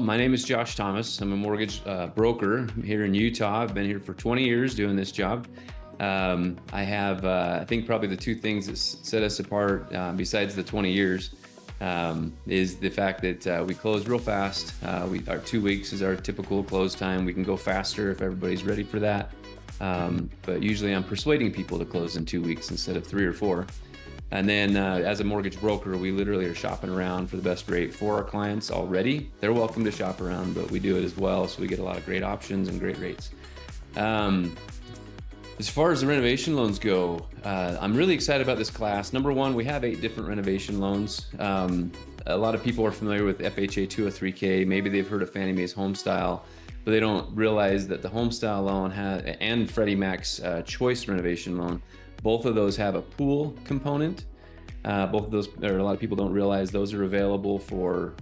My name is Josh Thomas. I'm a mortgage broker here in Utah. I've been here for 20 years doing this job. I have, I think probably the two things that set us apart, besides the 20 years, is the fact that we close real fast. Our 2 weeks is our typical close time. We can go faster if everybody's ready for that. But usually I'm persuading people to close in 2 weeks instead of 3 or 4. And then as a mortgage broker, we literally are shopping around for the best rate for our clients already. They're welcome to shop around, but we do it as well. So we get a lot of great options and great rates. As far as the renovation loans go, I'm really excited about this class. Number one, we have 8 different renovation loans. A lot of people are familiar with FHA 203K. Maybe they've heard of Fannie Mae's Homestyle, but they don't realize that the Homestyle loan and Freddie Mac's Choice renovation loan, both of those have a pool component. Both of those, or a lot of people don't realize those are available for,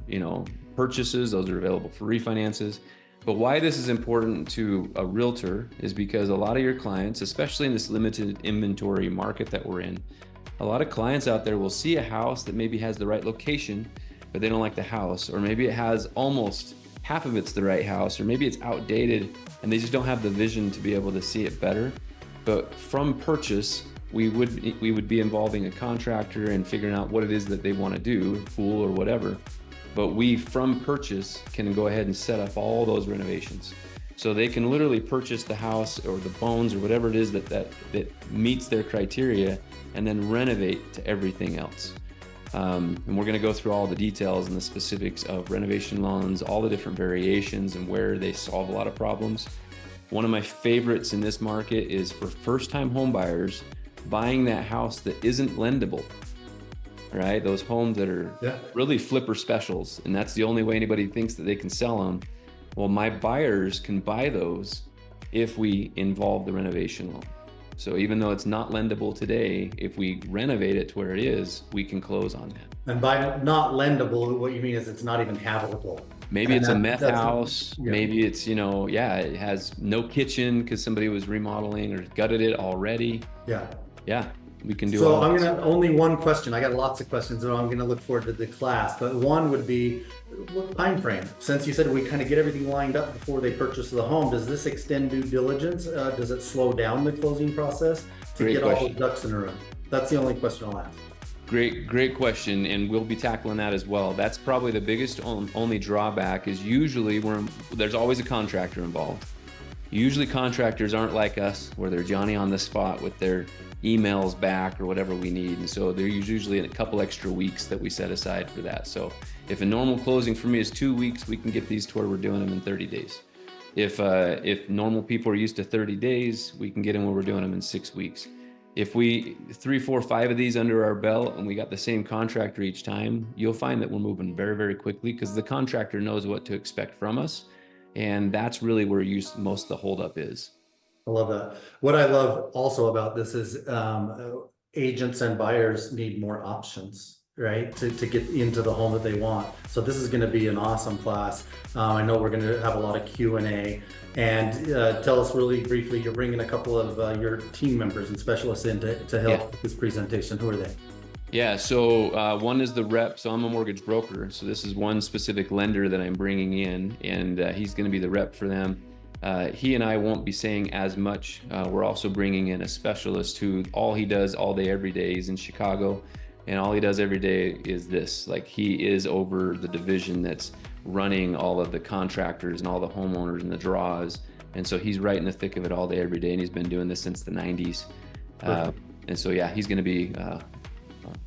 purchases. Those are available for refinances. But why this is important to a realtor is because a lot of your clients, especially in this limited inventory market that we're in, a lot of clients out there will see a house that maybe has the right location, but they don't like the house, or maybe it has almost half of it's the right house, or maybe it's outdated and they just don't have the vision to be able to see it better. But from purchase, we would be involving a contractor and figuring out what it is that they want to do, pool or whatever. But we, from purchase, can go ahead and set up all those renovations. So they can literally purchase the house or the bones or whatever it is that meets their criteria, and then renovate to everything else. And we're going to go through all the details and the specifics of renovation loans, all the different variations and where they solve a lot of problems. One of my favorites in this market is for first-time home buyers buying that house that isn't lendable, right? Those homes that are really flipper specials, and that's the only way anybody thinks that they can sell them. Well, my buyers can buy those if we involve the renovation loan. So even though it's not lendable today, if we renovate it to where it is, we can close on that. And by not lendable, what you mean is it's not even habitable. Maybe it's a meth house. Maybe it's, it has no kitchen because somebody was remodeling or gutted it already. Yeah, we can do so all I'm this. gonna only one question. I got lots of questions, so I'm gonna look forward to the class. But one would be, what time frame? Since you said we kind of get everything lined up before they purchase the home, does this extend due diligence? Does it slow down the closing process to get all the ducks in a row? That's the only question I'll ask. Great question, and we'll be tackling that as well. That's probably the biggest only drawback is usually there's always a contractor involved. Usually contractors aren't like us where they're Johnny on the spot with their emails back or whatever we need. And so there's usually a couple extra weeks that we set aside for that. So if a normal closing for me is 2 weeks, we can get these to where we're doing them in 30 days. If normal people are used to 30 days, we can get them where we're doing them in 6 weeks. If we 3, 4, 5 of these under our belt and we got the same contractor each time, you'll find that we're moving very, very quickly because the contractor knows what to expect from us. And that's really where most of the holdup is. I love that. What I love also about this is agents and buyers need more options, right? To get into the home that they want. So this is going to be an awesome class. I know we're going to have a lot of Q&A. And tell us really briefly, you're bringing a couple of your team members and specialists in to help with this presentation. Who are they? Yeah, so one is the rep. So I'm a mortgage broker. So this is one specific lender that I'm bringing in, and he's going to be the rep for them. He and I won't be saying as much. We're also bringing in a specialist who all he does all day, every day is in Chicago. And all he does every day is this. Like, he is over the division that's running all of the contractors and all the homeowners and the draws. And so he's right in the thick of it all day, every day. And he's been doing this since the 90s. And so, yeah, he's going to be,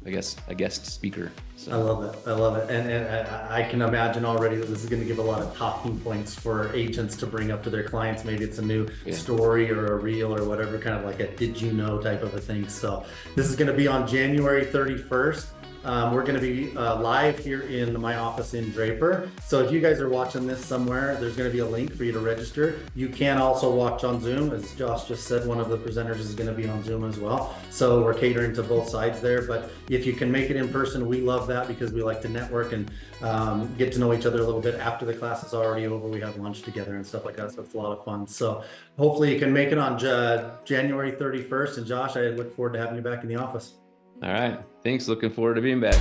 I guess, a guest speaker. So. I love it. I love it. And I can imagine already that this is going to give a lot of talking points for agents to bring up to their clients. Maybe it's a new story or a reel or whatever, kind of like a did you know type of a thing. So this is going to be on January 31st. We're going to be live here in my office in Draper. So if you guys are watching this somewhere, there's going to be a link for you to register. You can also watch on Zoom. As Josh just said, one of the presenters is going to be on Zoom as well. So we're catering to both sides there. But if you can make it in person, we love that because we like to network and get to know each other a little bit after the class is already over. We have lunch together and stuff like that. So it's a lot of fun. So hopefully you can make it on January 31st. And Josh, I look forward to having you back in the office. All right. Thanks. Looking forward to being back.